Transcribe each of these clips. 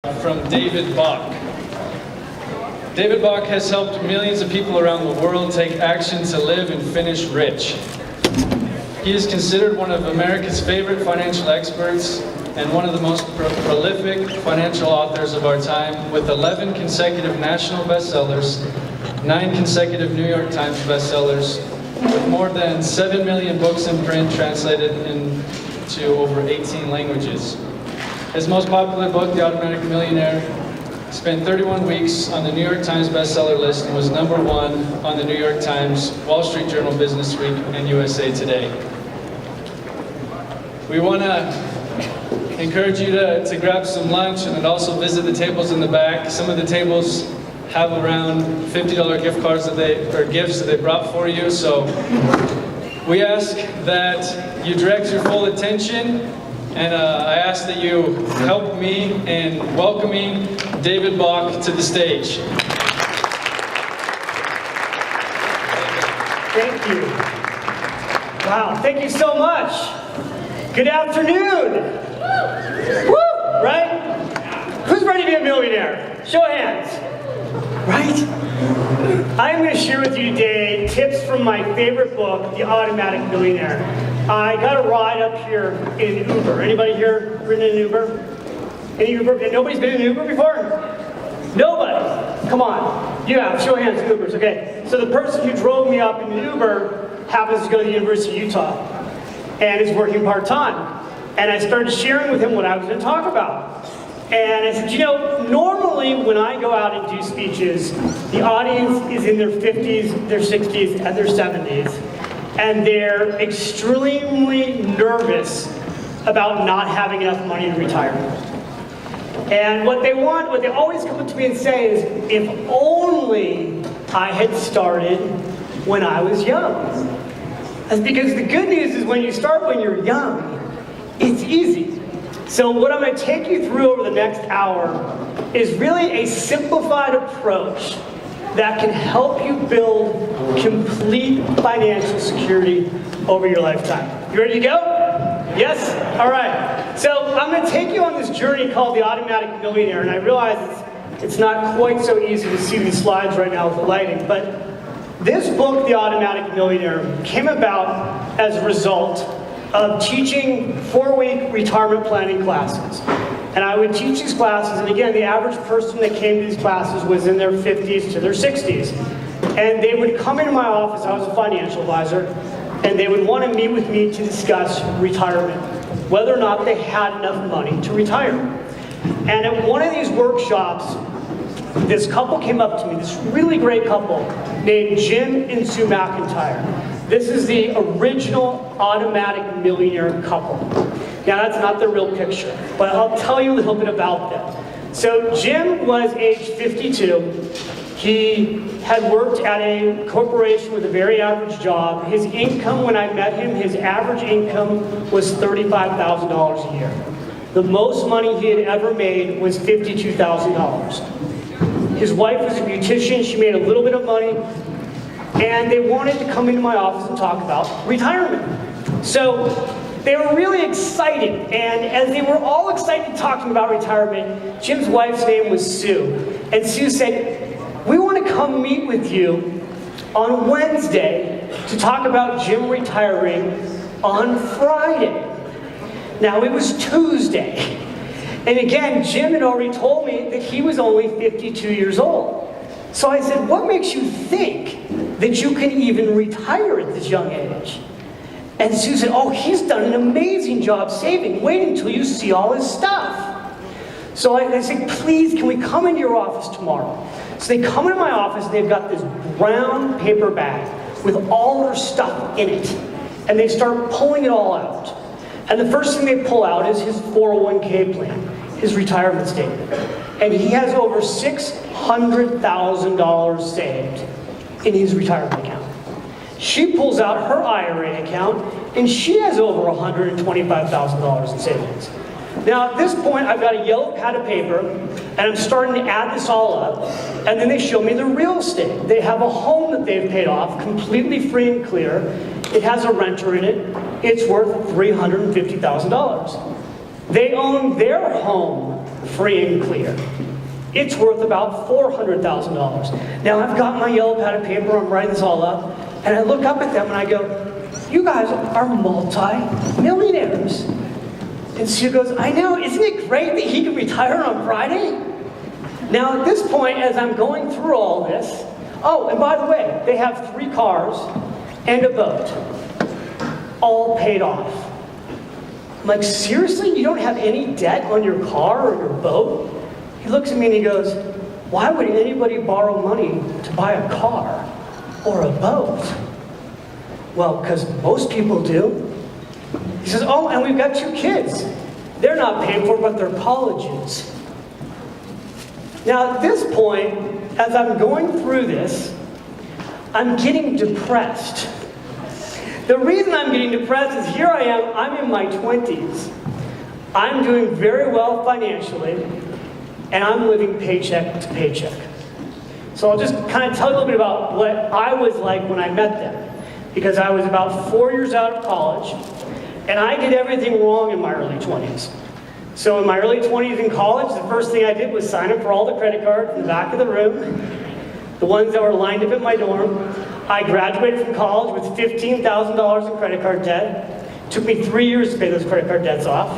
from David Bach. David Bach has helped millions of people around the world take action to live and finish rich. He is considered one of America's favorite financial experts and one of the most prolific financial authors of our time, with 11 consecutive national bestsellers, 9 consecutive New York Times bestsellers, with more than 7 million books in print translated into over 18 languages. His most popular book, The Automatic Millionaire, spent 31 weeks on the New York Times bestseller list and was #1 on the New York Times, Wall Street Journal Business Week, and USA Today. We want to encourage you to grab some lunch and also visit the tables in the back. Some of the tables have around $50 gift cards gifts that they brought for you. So we ask that you direct your full attention, and I ask that you help me in welcoming David Bach to the stage. Thank you. Wow, thank you so much. Good afternoon. Woo! Right? Who's ready to be a millionaire? Show of hands. Right? I'm going to share with you today tips from my favorite book, The Automatic Millionaire. I got a ride up here in an Uber. Anybody here ridden in an Uber? Any Uber? Nobody's been in an Uber before? Nobody. Come on. You have. Show of hands, Ubers. Okay. So the person who drove me up in an Uber happens to go to the University of Utah and is working part-time. And I started sharing with him what I was going to talk about. And I said, you know, normally when I go out and do speeches, the audience is in their 50s, their 60s, and their 70s. And they're extremely nervous about not having enough money to retire. And what they always come up to me and say is, if only I had started when I was young. That's because the good news is when you start when you're young, it's easy. So what I'm going to take you through over the next hour is really a simplified approach that can help you build complete financial security over your lifetime. You ready to go? Yes? All right. So I'm going to take you on this journey called The Automatic Millionaire, and I realize it's not quite so easy to see these slides right now with the lighting, but this book, The Automatic Millionaire, came about as a result of teaching 4-week retirement planning classes. And I would teach these classes, and again, the average person that came to these classes was in their 50s to their 60s. And they would come into my office, I was a financial advisor, and they would want to meet with me to discuss retirement, whether or not they had enough money to retire. And at one of these workshops, this couple came up to me, this really great couple, named Jim and Sue McIntyre. This is the original Automatic Millionaire couple. Now, that's not the real picture, but I'll tell you a little bit about them. So Jim was age 52. He had worked at a corporation with a very average job. His income, when I met him, his average income was $35,000 a year. The most money he had ever made was $52,000. His wife was a beautician. She made a little bit of money. And they wanted to come into my office and talk about retirement. So they were really excited. And as they were all excited talking about retirement, Jim's wife's name was Sue. And Sue said, we want to come meet with you on Wednesday to talk about Jim retiring on Friday. Now, it was Tuesday. And again, Jim had already told me that he was only 52 years old. So I said, what makes you think that you can even retire at this young age? And Sue said, oh, he's done an amazing job saving. Wait until you see all his stuff. So I said, please, can we come into your office tomorrow? So they come into my office, and they've got this brown paper bag with all their stuff in it. And they start pulling it all out. And the first thing they pull out is his 401k plan, his retirement statement. And he has over $600,000 saved in his retirement account. She pulls out her IRA account, and she has over $125,000 in savings. Now, at this point, I've got a yellow pad of paper, and I'm starting to add this all up, and then they show me the real estate. They have a home that they've paid off, completely free and clear. It has a renter in it. It's worth $350,000. They own their home free and clear. It's worth about $400,000. Now I've got my yellow pad of paper, I'm writing this all up, and I look up at them and I go, you guys are multi-millionaires. And Sue goes, I know, isn't it great that he can retire on Friday? Now at this point, as I'm going through all this, oh, and by the way, they have 3 cars and a boat, all paid off. I'm like, seriously? You don't have any debt on your car or your boat? He looks at me and he goes, why would anybody borrow money to buy a car or a boat? Well, because most people do. He says, oh, and we've got 2 kids. They're not paid for, but they're colleges. Now at this point, as I'm going through this, I'm getting depressed. The reason I'm getting depressed is here I am, I'm in my 20s. I'm doing very well financially, and I'm living paycheck to paycheck. So I'll just kind of tell you a little bit about what I was like when I met them. Because I was about 4 years out of college, and I did everything wrong in my early 20s. So in my early 20s in college, the first thing I did was sign up for all the credit cards in the back of the room, the ones that were lined up at my dorm. I graduated from college with $15,000 in credit card debt. It took me 3 years to pay those credit card debts off.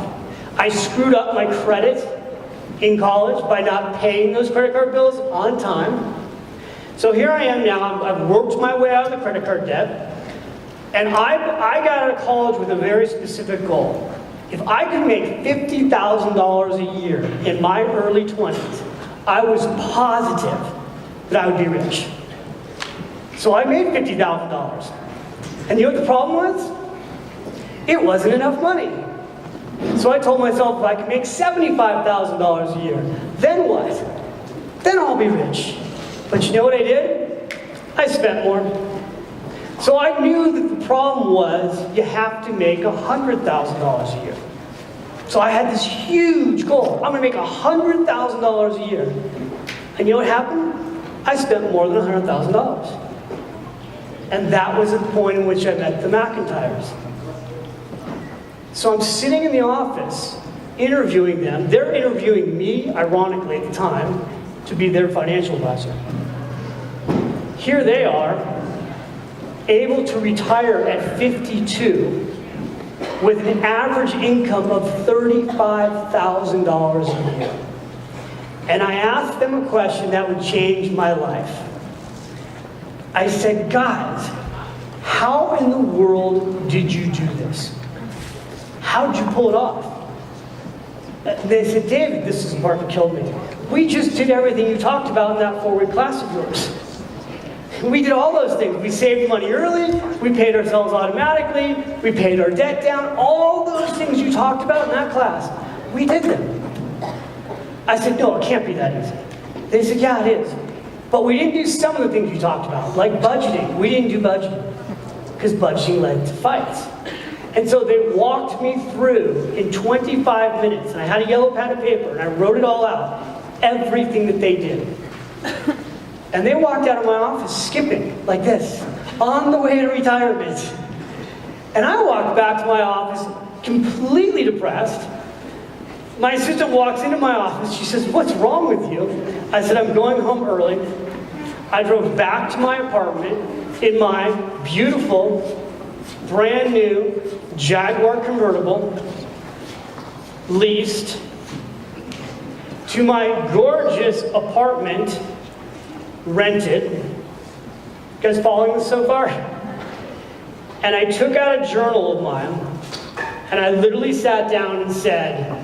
I screwed up my credit in college by not paying those credit card bills on time. So here I am now, I've worked my way out of the credit card debt, and I got out of college with a very specific goal. If I could make $50,000 a year in my early 20s, I was positive that I would be rich. So I made $50,000. And you know what the problem was? It wasn't enough money. So I told myself if I could make $75,000 a year, then what? Then I'll be rich. But you know what I did? I spent more. So I knew that the problem was you have to make $100,000 a year. So I had this huge goal. I'm going to make $100,000 a year. And you know what happened? I spent more than $100,000. And that was the point in which I met the McIntyres. So I'm sitting in the office, interviewing them. They're interviewing me, ironically at the time, to be their financial advisor. Here they are, able to retire at 52 with an average income of $35,000 a year. And I asked them a question that would change my life. I said, guys, how in the world did you do this? How did you pull it off? They said, David, this is the part that killed me. We just did everything you talked about in that 4-week class of yours. We did all those things. We saved money early, we paid ourselves automatically, we paid our debt down, all those things you talked about in that class, we did them. I said, no, it can't be that easy. They said, yeah, it is. But we didn't do some of the things you talked about, like budgeting. We didn't do budgeting, because budgeting led to fights. And so they walked me through in 25 minutes, and I had a yellow pad of paper, and I wrote it all out, everything that they did. And they walked out of my office skipping, like this, on the way to retirement. And I walked back to my office completely depressed. My assistant walks into my office, she says, what's wrong with you? I said, I'm going home early. I drove back to my apartment in my beautiful, brand new Jaguar convertible, leased, to my gorgeous apartment, rented. You guys following this so far? And I took out a journal of mine, and I literally sat down and said,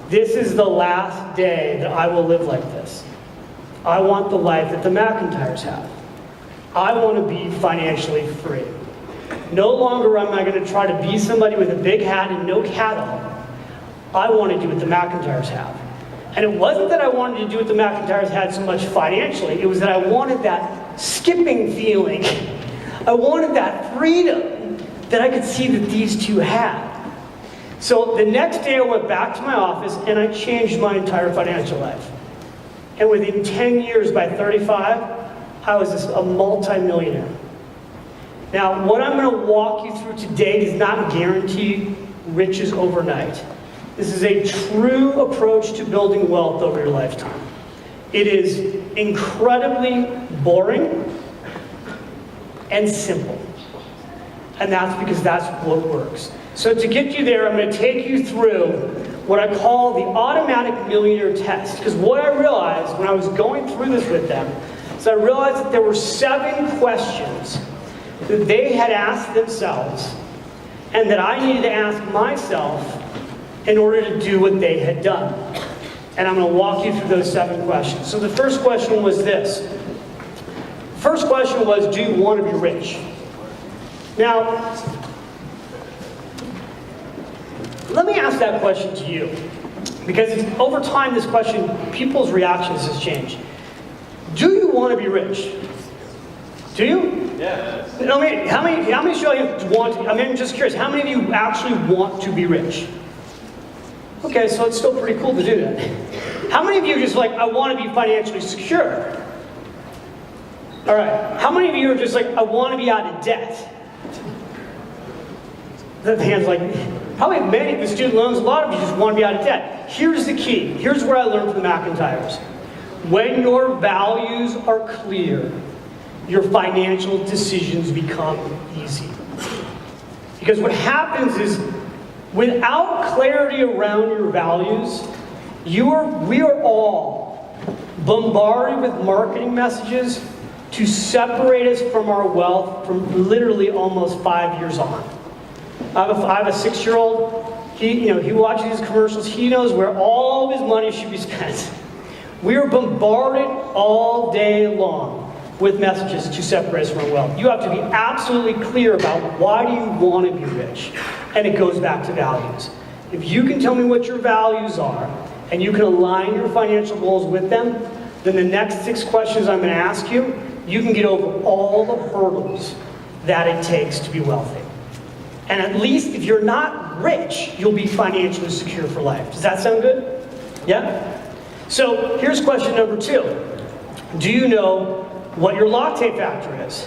this is the last day that I will live like this. I want the life that the McIntyres have. I want to be financially free. No longer am I going to try to be somebody with a big hat and no cattle. I want to do what the McIntyres have. And it wasn't that I wanted to do what the McIntyres had so much financially, it was that I wanted that skipping feeling. I wanted that freedom that I could see that these two had. So the next day I went back to my office and I changed my entire financial life. And within 10 years, by 35, I was a multi-millionaire. Now, what I'm going to walk you through today does not guarantee riches overnight. This is a true approach to building wealth over your lifetime. It is incredibly boring and simple. And that's because that's what works. So to get you there, I'm going to take you through what I call the automatic millionaire test. Because what I realized when I was going through this with them, is I realized that there were 7 questions that they had asked themselves and that I needed to ask myself in order to do what they had done. And I'm going to walk you through those 7 questions. So the first question was this. First question was, do you want to be rich? Now, let me ask that question to you. Because over time, this question, people's reactions has changed. Do you want to be rich? Do you? Yeah. I mean, how many of you want to, I'm just curious, how many of you actually want to be rich? Okay, so it's still pretty cool to do that. How many of you are just like, I want to be financially secure? All right. How many of you are just like, I want to be out of debt? The hand's like, probably many of the student loans, a lot of you just want to be out of debt. Here's the key. Here's where I learned from the McIntyres. When your values are clear, your financial decisions become easy. Because what happens is, without clarity around your values, we are all bombarded with marketing messages to separate us from our wealth from literally almost 5 years on. I have a 6-year-old. He watches these commercials. He knows where all of his money should be spent. We are bombarded all day long with messages to separate us from our wealth. You have to be absolutely clear about why do you want to be rich. And it goes back to values. If you can tell me what your values are, and you can align your financial goals with them, then the next 6 questions I'm going to ask you, you can get over all the hurdles that it takes to be wealthy. And at least if you're not rich, you'll be financially secure for life. Does that sound good? Yeah? So here's question number 2. Do you know what your latte factor is?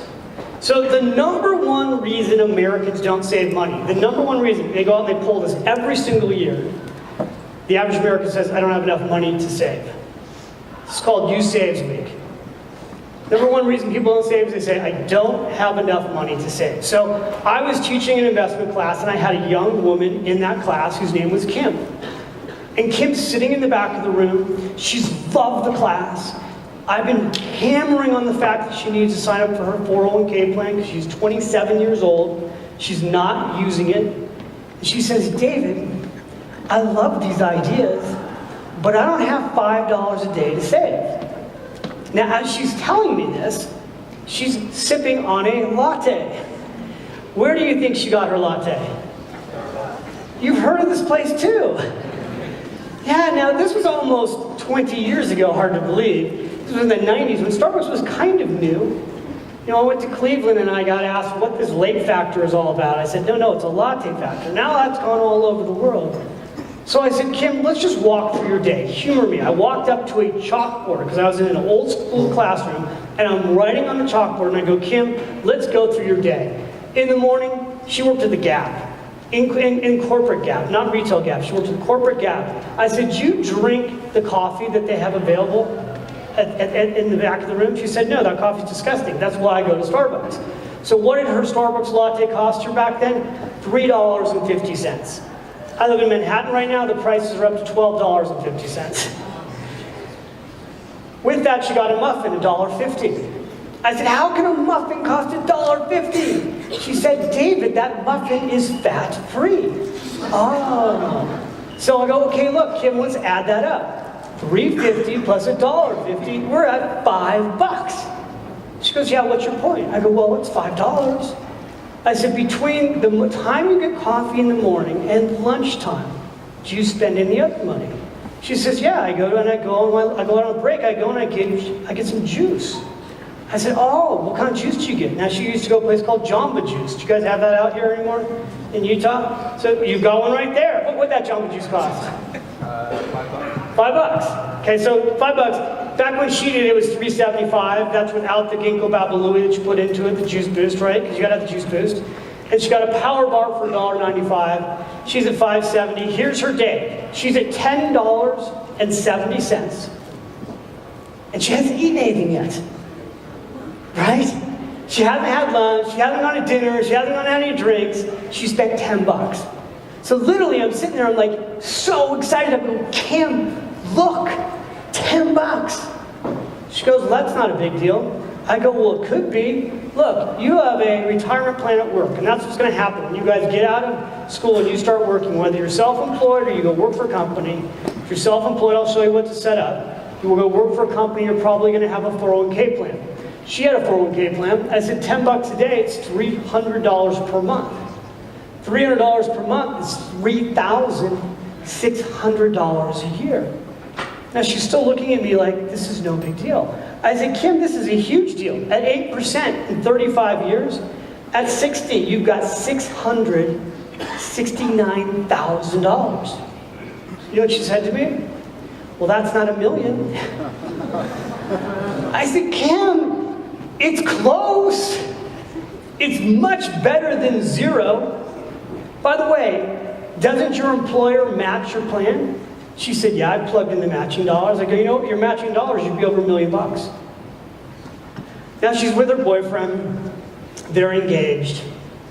So the number one reason Americans don't save money, the number one reason, they go out and they poll this every single year. The average American says, I don't have enough money to save. It's called You Saves Week. Number one reason people don't save is they say, I don't have enough money to save. So I was teaching an investment class, and I had a young woman in that class whose name was Kim. And Kim's sitting in the back of the room. She's loved the class. I've been hammering on the fact that she needs to sign up for her 401k plan because she's 27 years old. She's not using it. And she says, David, I love these ideas, but I don't have $5 a day to save. Now, as she's telling me this, she's sipping on a latte. Where do you think she got her latte? You've heard of this place too. Yeah, now this was almost 20 years ago, hard to believe. This was in the 90s when Starbucks was kind of new. I went to Cleveland and I got asked what this lake factor is all about. I said, no, it's a latte factor. Now that's gone all over the world. So I said, Kim, let's just walk through your day. Humor me. I walked up to a chalkboard because I was in an old school classroom, and I'm writing on the chalkboard, and I go, Kim, let's go through your day. In the morning, she worked at the Gap, in corporate Gap, not retail Gap. She worked at the corporate Gap. I said, do you drink the coffee that they have available in the back of the room? She said, no, that coffee's disgusting. That's why I go to Starbucks. So what did her Starbucks latte cost her back then? $3.50. I live in Manhattan right now. The prices are up to $12.50. With that, she got a muffin, $1.50. I said, how can a muffin cost $1.50? She said, David, that muffin is fat-free. Oh. So I go, okay, look, Kim, let's add that up. $3.50 plus $1.50, we're at $5. She goes, yeah, what's your point? I go, well, it's $5. I said, between the time you get coffee in the morning and lunchtime, do you spend any other money? She says, yeah, I go out on a break, I go and I get some juice. I said, oh, what kind of juice do you get? Now, she used to go to a place called Jamba Juice. Do you guys have that out here anymore in Utah? So you've got one right there. What would that Jamba Juice cost? $5. $5. Okay, so $5. Back when she did it, it was $3.75. That's without the ginkgo biloba that you put into it, the juice boost, right? Because you gotta have the juice boost. and she got a power bar for $1.95. She's at 570. Here's her day. She's at $10.70. And she hasn't eaten anything yet. Right? She hasn't had lunch, she hasn't gone to dinner, she hasn't gone to any drinks. She spent 10 bucks. So literally I'm sitting there, I'm like so excited. I go, Kim, look, 10 bucks. She goes, well, that's not a big deal. I go, well, it could be. Look, you have a retirement plan at work, and that's what's going to happen. When you guys get out of school and you start working, whether you're self-employed or you go work for a company, if you're self-employed, I'll show you what to set up. You will go work for a company, you're probably going to have a 401k plan. She had a 401k plan. I said, 10 bucks a day, it's $300 per month. $300 per month is $3,600 a year. Now she's still looking at me like, this is no big deal. I said, Kim, this is a huge deal. At 8% in 35 years, at 60, you've got $669,000. You know what she said to me? Well, that's not $1 million. I said, Kim, it's close. It's much better than zero. By the way, doesn't your employer match your plan? She said, yeah, I plugged in the matching dollars. I go, you know what, your matching dollars, you'd be over $1 million. Now she's with her boyfriend. They're engaged.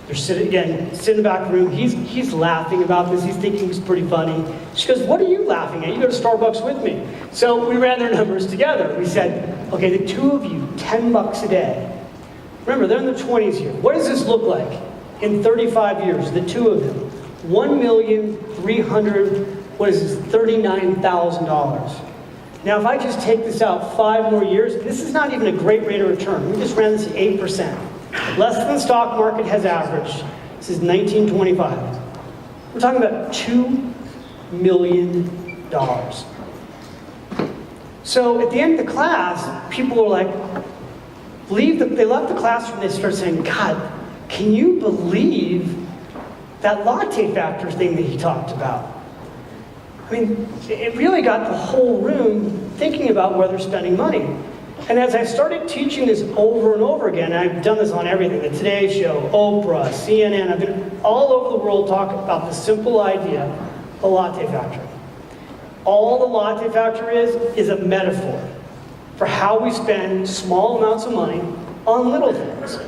They're sitting in the back room. He's laughing about this. He's thinking it's pretty funny. She goes, what are you laughing at? You go to Starbucks with me. So we ran their numbers together. We said, okay, the two of you, 10 bucks a day. Remember, they're in their 20s here. What does this look like in 35 years, the two of them? $1,339,000. Now, if I just take this out 5 more years, this is not even a great rate of return. We just ran this at 8%. Less than the stock market has averaged. This is 1925. We're talking about $2 million. So at the end of the class, people were like, they left the classroom and they started saying, God, can you believe that latte factor thing that he talked about? I mean, it really got the whole room thinking about where they're spending money. And as I started teaching this over and over again, and I've done this on everything, the Today Show, Oprah, CNN, I've been all over the world talking about the simple idea, the latte factor. All the latte factor is a metaphor for how we spend small amounts of money on little things.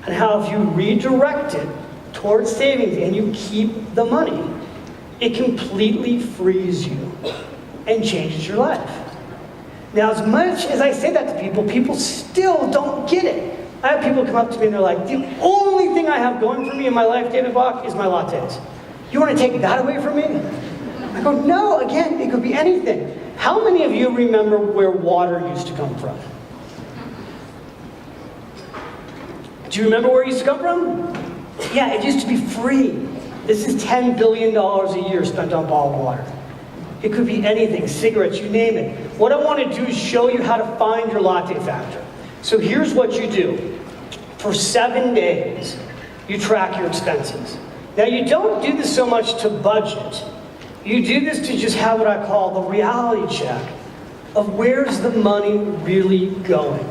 And how if you redirect it towards savings and you keep the money, it completely frees you and changes your life. Now, as much as I say that to people, people still don't get it. I have people come up to me and they're like, the only thing I have going for me in my life, David Bach, is my lattes. You want to take that away from me? I go, no, again, it could be anything. How many of you remember where water used to come from? Do you remember where it used to come from? Yeah, it used to be free. This is $10 billion a year spent on bottled water. It could be anything, cigarettes, you name it. What I want to do is show you how to find your latte factor. So here's what you do. For 7 days, you track your expenses. Now you don't do this so much to budget. You do this to just have what I call the reality check of where's the money really going.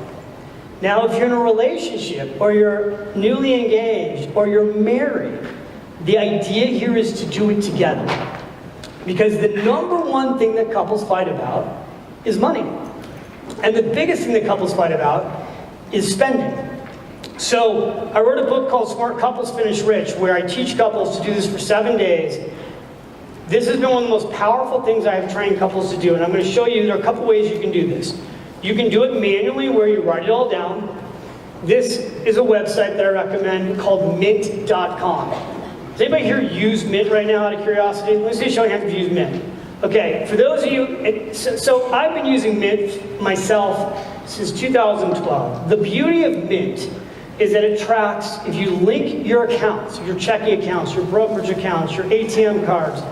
Now, if you're in a relationship, or you're newly engaged, or you're married, the idea here is to do it together. Because the number one thing that couples fight about is money. And the biggest thing that couples fight about is spending. So, I wrote a book called Smart Couples Finish Rich, where I teach couples to do this for 7 days. This has been one of the most powerful things I have trained couples to do, and I'm going to show you there are a couple ways you can do this. You can do it manually, where you write it all down. This is a website that I recommend called mint.com. Does anybody here use Mint right now, out of curiosity? Let me see a show of hands if you use Mint. Okay, for those of you, so I've been using Mint myself since 2012. The beauty of Mint is that it tracks, if you link your accounts, your checking accounts, your brokerage accounts, your ATM cards,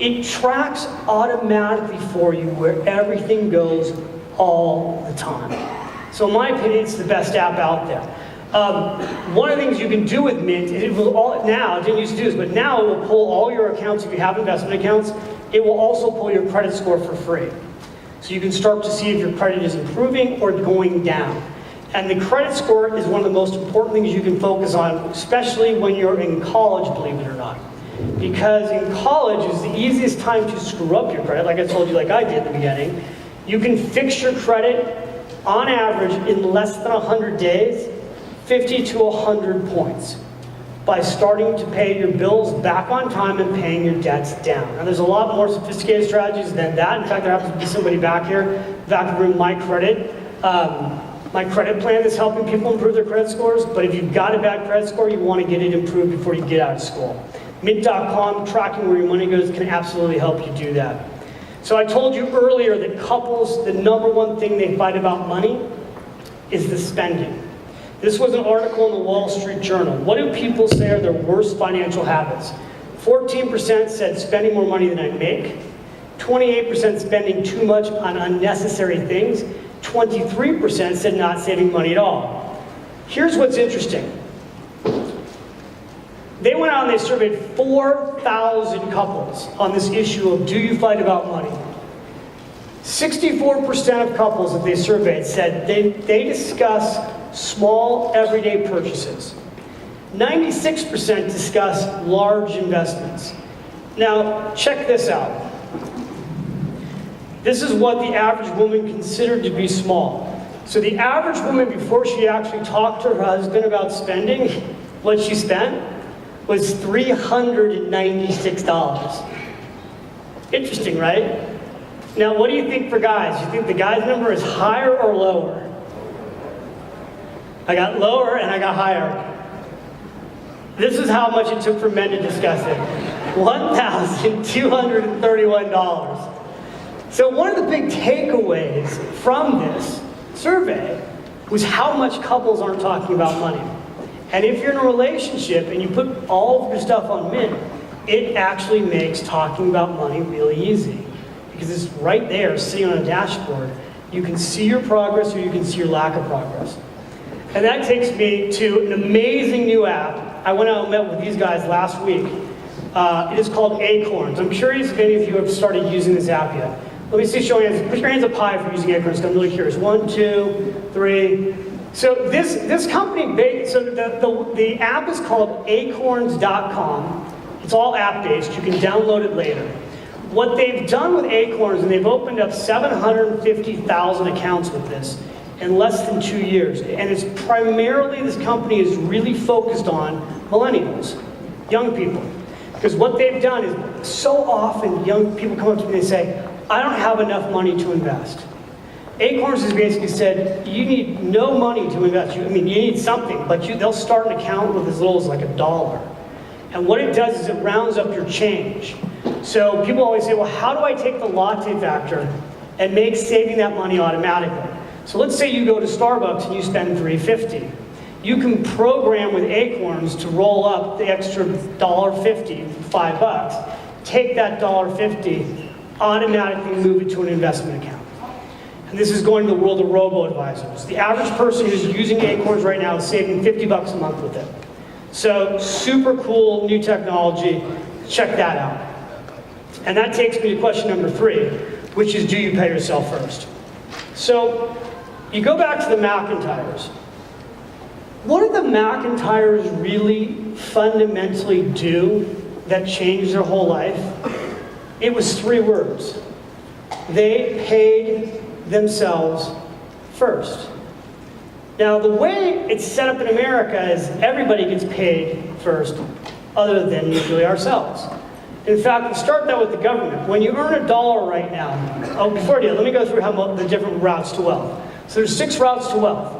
it tracks automatically for you where everything goes all the time. So in my opinion, it's the best app out there. One of the things you can do with Mint, it will now, it didn't used to do this, but now it will pull all your accounts. If you have investment accounts, it will also pull your credit score for free. So you can start to see if your credit is improving or going down. And the credit score is one of the most important things you can focus on, especially when you're in college, believe it or not. Because in college is the easiest time to screw up your credit, like I told you, like I did at the beginning. You can fix your credit, on average, in less than 100 days, 50 to 100 points, by starting to pay your bills back on time and paying your debts down. Now, there's a lot more sophisticated strategies than that. In fact, there happens to be somebody back here, back of the room, my credit plan is helping people improve their credit scores, but if you've got a bad credit score, you want to get it improved before you get out of school. Mint.com, tracking where your money goes, can absolutely help you do that. So I told you earlier that couples, the number one thing they fight about money is the spending. This was an article in the Wall Street Journal. What do people say are their worst financial habits? 14% said spending more money than I make. 28% spending too much on unnecessary things. 23% said not saving money at all. Here's what's interesting. They went out and they surveyed 4,000 couples on this issue of do you fight about money? 64% of couples that they surveyed said they discuss small everyday purchases. 96% discuss large investments. Now, check this out. This is what the average woman considered to be small. So the average woman, before she actually talked to her husband about spending, what she spent was $396. Interesting, right? Now, what do you think for guys? You think the guy's number is higher or lower? I got lower and I got higher. This is how much it took for men to discuss it. $1,231. So one of the big takeaways from this survey was how much couples aren't talking about money. And if you're in a relationship and you put all of your stuff on Mint, it actually makes talking about money really easy. Because it's right there, sitting on a dashboard. You can see your progress or you can see your lack of progress. And that takes me to an amazing new app. I went out and met with these guys last week. It is called Acorns. I'm curious if any of you have started using this app yet. Let me see, show you. Put your hands up high for using Acorns, because I'm really curious. 1, 2, 3. So this company, the app is called acorns.com. It's all app-based. You can download it later. What they've done with Acorns, and they've opened up 750,000 accounts with this in less than 2 years. And it's primarily, this company is really focused on millennials, young people. Because what they've done is, so often young people come up to me and they say, I don't have enough money to invest. Acorns has basically said, you need no money to invest. You need something, but they'll start an account with as little as like $1. And what it does is it rounds up your change. So people always say, well, how do I take the latte factor and make saving that money automatically? So let's say you go to Starbucks and you spend $3.50. You can program with Acorns to roll up the extra $1.50, $5. Take that $1.50, automatically move it to an investment account. And this is going to the world of robo-advisors. The average person who's using Acorns right now is saving $50 a month with it. So super cool new technology. Check that out. And that takes me to question number 3, which is, do you pay yourself first? So you go back to the McIntyres. What did the McIntyres really fundamentally do that changed their whole life? It was 3 words. They paid themselves first. Now, the way it's set up in America is everybody gets paid first, other than usually ourselves. In fact, we'll start that with the government. When you earn $1 right now, before I do, let me go through the different routes to wealth. So there's 6 routes to wealth.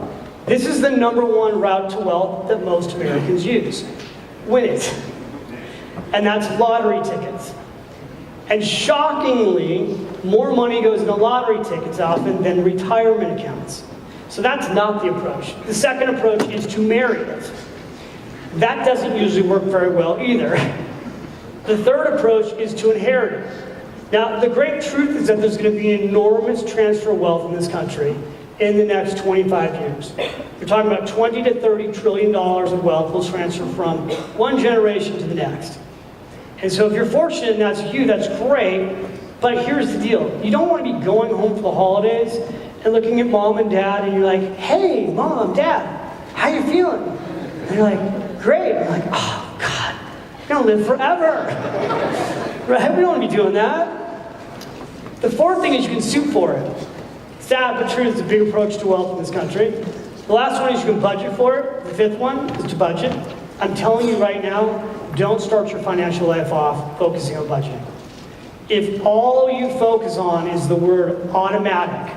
This is the number 1 route to wealth that most Americans use. Win it. And that's lottery tickets. And shockingly, more money goes into lottery tickets often than retirement accounts. So that's not the approach. The second approach is to marry it. That doesn't usually work very well either. The third approach is to inherit it. Now, the great truth is that there's going to be an enormous transfer of wealth in this country in the next 25 years. We're talking about $20 to $30 trillion of wealth will transfer from one generation to the next. And so if you're fortunate and that's you, that's great, but here's the deal. You don't want to be going home for the holidays and looking at mom and dad, and you're like, hey, mom, dad, how you feeling? And you're like, great. And you're like, oh, God, I'm gonna live forever. Right? We don't want to be doing that. The fourth thing is you can sue for it. Sad but true, it's a big approach to wealth in this country. The last one is you can budget for it. The fifth one is to budget. I'm telling you right now, don't start your financial life off focusing on budgeting. If all you focus on is the word automatic,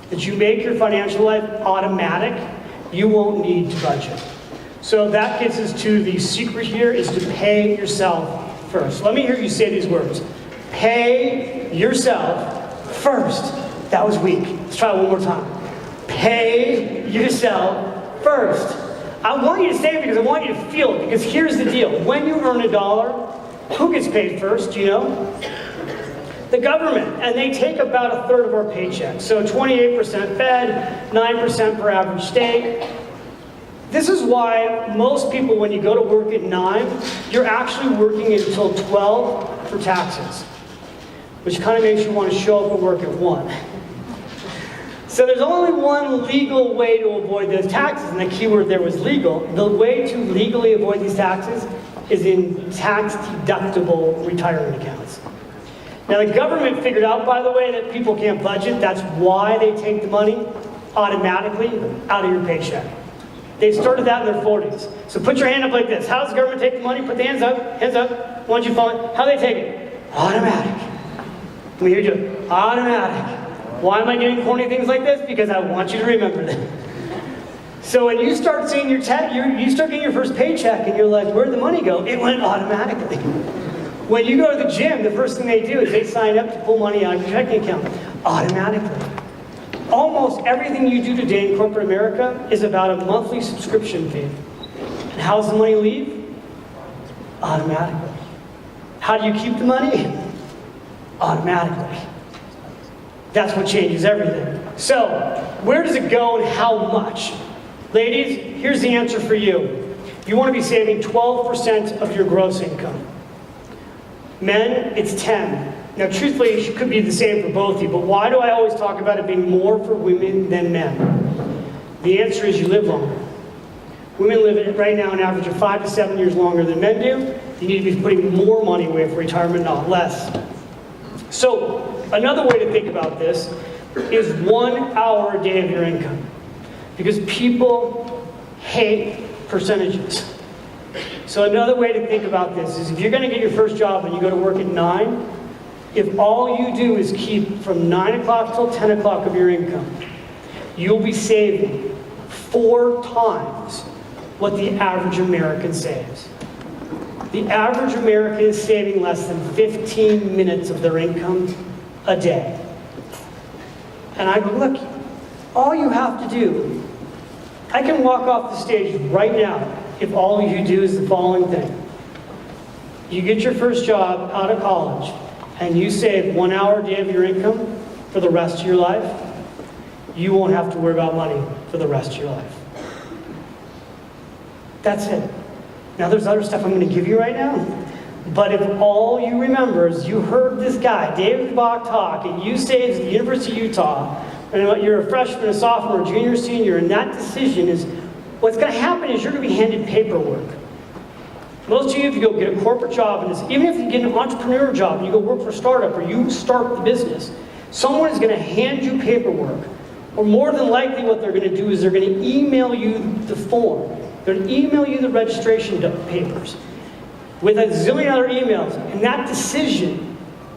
that you make your financial life automatic, you won't need to budget. So that gets us to the secret here is to pay yourself first. Let me hear you say these words. Pay yourself first. That was weak. Let's try it one more time. Pay yourself first. I want you to say it because I want you to feel it, because here's the deal. When you earn $1, who gets paid first, do you know? The government, and they take about a third of our paycheck. So 28% Fed, 9% per average state. This is why most people, when you go to work at 9, you're actually working until 12 for taxes, which kind of makes you want to show up at work at 1. So there's only one legal way to avoid those taxes, and the key word there was legal. The way to legally avoid these taxes is in tax-deductible retirement accounts. Now the government figured out, by the way, that people can't budget. That's why they take the money automatically out of your paycheck. They started that in their 40s. So put your hand up like this. How does the government take the money? Put the hands up. Hands up. Why don't you fall? How do they take it? Automatic. Let me hear you do it. Automatic. Why am I doing corny things like this? Because I want you to remember them. So when you start seeing you start getting your first paycheck and you're like, where'd the money go? It went automatically. When you go to the gym, the first thing they do is they sign up to pull money out of your checking account. Automatically. Almost everything you do today in corporate America is about a monthly subscription fee. And how does the money leave? Automatically. How do you keep the money? Automatically. That's what changes everything. So, where does it go and how much? Ladies, here's the answer for you. You want to be saving 12% of your gross income. Men, it's 10. Now, truthfully, it could be the same for both of you, but why do I always talk about it being more for women than men? The answer is you live longer. Women live right now an average of 5 to 7 years longer than men do. You need to be putting more money away for retirement, not less. So, another way to think about this is 1 hour a day of your income. Because people hate percentages. So another way to think about this is if you're going to get your first job and you go to work at 9, if all you do is keep from 9 o'clock till 10 o'clock of your income, you'll be saving 4 times what the average American saves. The average American is saving less than 15 minutes of their income a day. And I go, look, all you have to do, I can walk off the stage right now if all you do is the following thing. You get your first job out of college and you save 1 hour a day of your income for the rest of your life, you won't have to worry about money for the rest of your life. That's it. Now there's other stuff I'm going to give you right now. But if all you remember is you heard this guy, David Bach, talk at USAID at the University of Utah, and you're a freshman, a sophomore, junior, senior, and that decision is, what's going to happen is you're going to be handed paperwork. Most of you, if you go get a corporate job, and even if you get an entrepreneur job and you go work for a startup or you start the business, someone is going to hand you paperwork. Or more than likely what they're going to do is they're going to email you the form. They're going to email you the registration papers with a zillion other emails. And that decision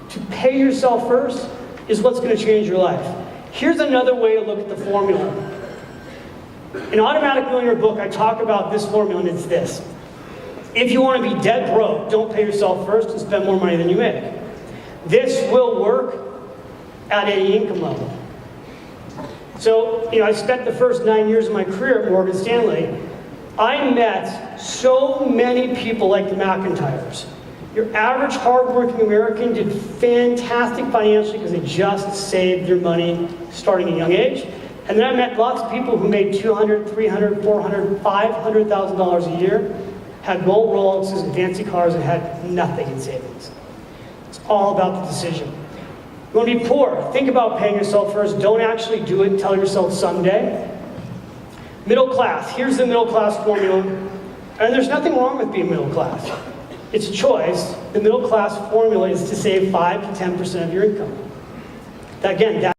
to pay yourself first is what's going to change your life. Here's another way to look at the formula. In Automatic Millionaire book, I talk about this formula, and it's this. If you want to be dead broke, don't pay yourself first and spend more money than you make. This will work at any income level. So, I spent the first 9 years of my career at Morgan Stanley. I met so many people like the McIntyres. Your average hardworking American did fantastic financially because they just saved their money starting at a young age. And then I met lots of people who made $200,000, $300,000, $400,000, $500,000 a year, had gold Rolexes and fancy cars, and had nothing in savings. It's all about the decision. You want to be poor? Think about paying yourself first. Don't actually do it. Tell yourself someday. Middle class. Here's the middle class formula. And there's nothing wrong with being middle class. It's a choice. The middle class formula is to save 5 to 10% of your income. Again,